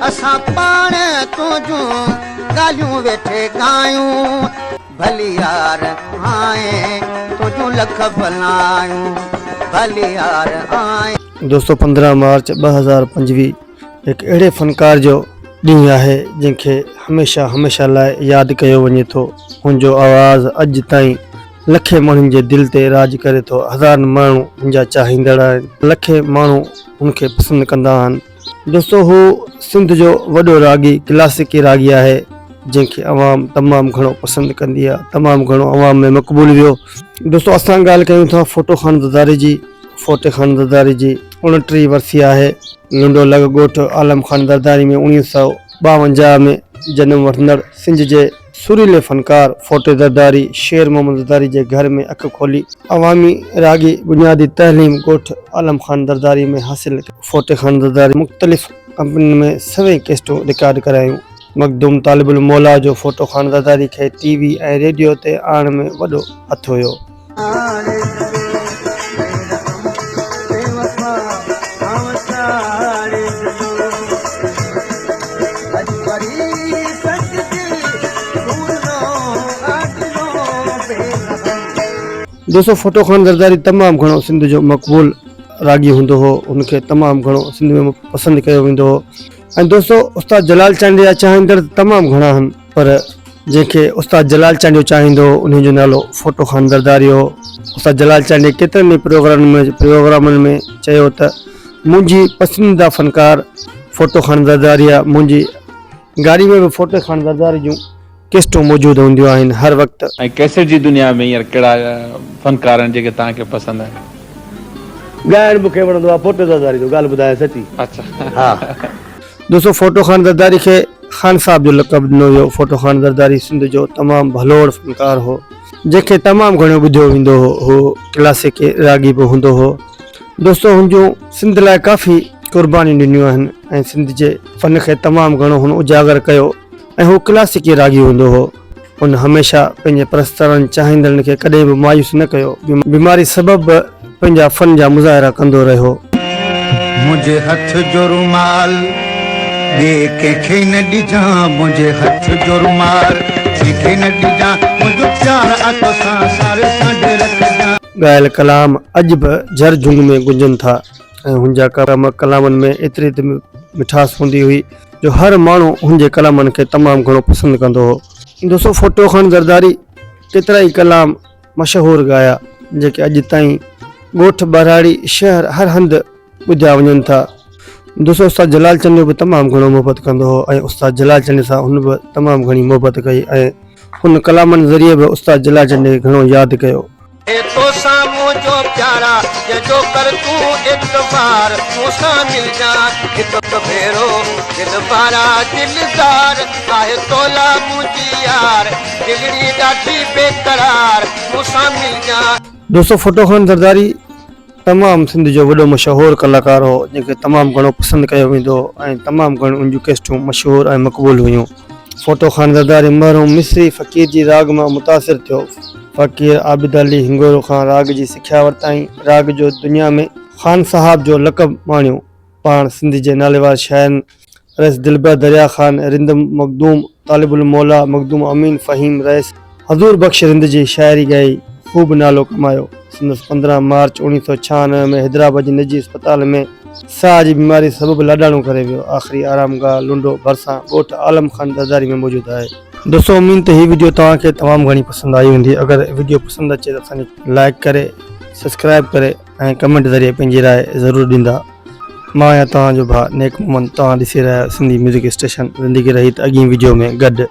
असां पाण तुझूं ॻाल्हियूं वेठे ॻायूं भली यार आए तुझूं लख भलायूं भली यार आए। दोस्तों 15 मार्च 2025 एक अड़े फनकार जो ॾींहुं आहे जंहिंखे हमेशा हमेशा लाइ यादि कयो वञे थो। हुनजो आवाज़ अॼु ताईं लखे माण्हुनि जे दिलि ते राज करे थो। हज़ार माण्हू हुनजा चाहींदड़ आहिनि, लखे माण्हू हुनखे पसंदि कंदा आहिनि। दोस्तों हू सिंध जो वॾो रागी क्लासिकी रागी आहे जंहिंखे अवाम तमामु घणो पसंदि कंदी आहे, तमामु घणो अवाम में मक़बूल वियो। दोस्तों असां ॻाल्हि कयूं था फोटो ख़ान ज़रदारी जी। फोटो ख़ान ज़रदारी जी 29 वर्सी आहे। लुंडो लॻ ॻोठ आलम ख़ान ज़रदारी में 1952 में जनम वठंदड़ सिंध जे सुरीले फनकार फोटो ज़रदारी शेर मोहम्मद ज़रदारी जे घर में अख खोली अवामी रागी बुनियादी तहलीम ॻोठ आलम ख़ान ज़रदारी में हासिल। फोटो ख़ान ज़रदारी मुख़्तलिफ़ कंपनियुनि में 100 कैसेटूं रिकॉर्ड करायूं। मखदूम तालिबुल मौला जो फोटो ख़ान ज़रदारी खे टीवी ऐं रेडियो ते आणण में वॾो हथु हुयो। दोस्तों फोटो ख़ान ज़रदारी तमामु घणो सिंध जो मक़बूल रागी हूंदो हो, उनखे तमामु घणो सिंध में पसंदि कयो वेंदो हो। ऐं दोस्तों उस्ताद जलाल चांडी जा चाहींदड़ तमामु घणा आहिनि, पर जंहिंखे उस्ताद जलाल चांडी चाहींदो हो उन जो नालो फोटो ख़ान ज़रदारी हो। उस्ताद जलाल चांडी केतिरनि ई प्रोग्रामनि में चयो त मुंहिंजी पसंदीदा फनकार फोटो ख़ान ज़रदारी आहे। मुंहिंजी गाड़ी में बि फोटो ख़ान ज़रदारी जूं कैसेटूं मौजूदु हूंदियूं आहिनि हर वक़्तु। ऐं कैसेट जी दुनिया में हींअर कहिड़ा फनकार आहिनि जेके तव्हांखे पसंदि आहिनि? ॻाइणु मूंखे वणंदो आहे फोटो ज़रदारी जो, ॻाल्हि ॿुधाए सची। अच्छा हा दोस्तों फोटो ख़ान ज़रदारी खे ख़ान साहब जो लक़ब ॾिनो वियो। फोटो ख़ान ज़रदारी सिंध जो तमामु भलोड़ फनकार हो जंहिंखे तमामु घणो ॿुधियो वेंदो हो। हू क्लासिक रागी बि हूंदो हो। दोस्तों हुनजूं सिंध लाइ काफ़ी क़ुर्बानियूं ॾिनियूं आहिनि ऐं सिंध जे फ़न खे तमामु घणो हुन उजागर कयो ऐं हू क्लासिकी रागी हूंदो हो। हुन हमेशा पंहिंजे परस्तारनि चाहींदड़नि खे कॾहिं बि मायूस न कयो। बीमारी सबबि पंहिंजा फ़न जा मुज़ाहिरा कंदो रहियो। मुझे हथ जो रुमाल ॿिए कंहिंखे न ॾिजां, मुंहिंजे हथ जो रुमाल कंहिंखे न ॾिजां, मुंहिंजो प्यार आतो सां सारे संड रखजां। ॻायल कलाम अॼु बि झर झुंग में गुंजनि था ऐं हुनजा कलामनि में एतिरी त मिठास हूंदी हुई जो हर माण्हू हुनजे कलामनि खे तमामु घणो पसंदि कंदो हो। दोस्तों फोटो ख़ान ज़रदारी केतिरा ई कलाम मशहूरु ॻाया जेके अॼु ताईं ॻोठ बराड़ी शहर हर हंधि ॿुधिया वञनि था। दोस्तों उस्ताद जलाल चांडी बि तमामु घणो मोहबत कंदो हो ऐं उस्ताद जलाल चांडी सां हुन बि तमामु घणी मोहबत कई ऐं हुन कलामनि ज़रिए बि उस्ताद जलाल चांडी खे घणो यादि कयो। तो सामो जो प्यारा ये जो कर तू इतबार मूसा मिल जा एक भेरो दिल बारा दिलदार आए तोला मुझी यार दिलड़ी डाठी बेकरार मूसा मिल जा। दोस्तों फोटो ख़ान ज़रदारी तमामु सिंध जो वॾो मशहूरु कलाकार हो जंहिंखे तमामु घणो पसंदि कयो वेंदो ऐं तमामु घणो उनजूं कैसेटूं मशहूरु ऐं मक़बूल हुयूं। फोटो ख़ान ज़रदारी मरहूम मिस्री फ़क़ीर जी राग मां मुतासिर थियो। फ़क़ीर आबिद अली हिंगोरो खां राग जी सिखिया वरिताईं। राग जो दुनिया में ख़ान साहब जो लक़ब माणियो। पाण सिंध जे नालेवार शाइरनि रईस दिलबर दरिया ख़ान, रिंद मखदूम तालिबुल मौला, मखदूम अमीन फ़हीम रईस, हज़ूर बख़्श रिंद जी शाइरी ॻाई ख़ूब नालो कमायो। संदसि 15 मार्च 1996 में हैदराबाद जी निजी अस्पताल में साह जी बीमारी सबबि लाॾाणो करे वियो। आख़िरी आरामगाह लुंडो भरिसां ॻोठ आलम ख़ान ज़रदारी में मौजूदु आहे। दोस्तों उम्मीद त हीअ वीडियो तव्हांखे तमामु घणी पसंदि आई हूंदी। अगरि वीडियो पसंदि अचे त असांखे लाइक करे सब्सक्राइब करे ऐं कमेंट ज़रिए पंहिंजी राय ज़रूरु ॾींदा। मां आहियां तव्हांजो भाउ नेक मोहम्मद। तव्हां ॾिसी रहिया सिंधी म्यूज़िक स्टेशन ज़िंदगी रही त अॻी वीडियो में गॾु।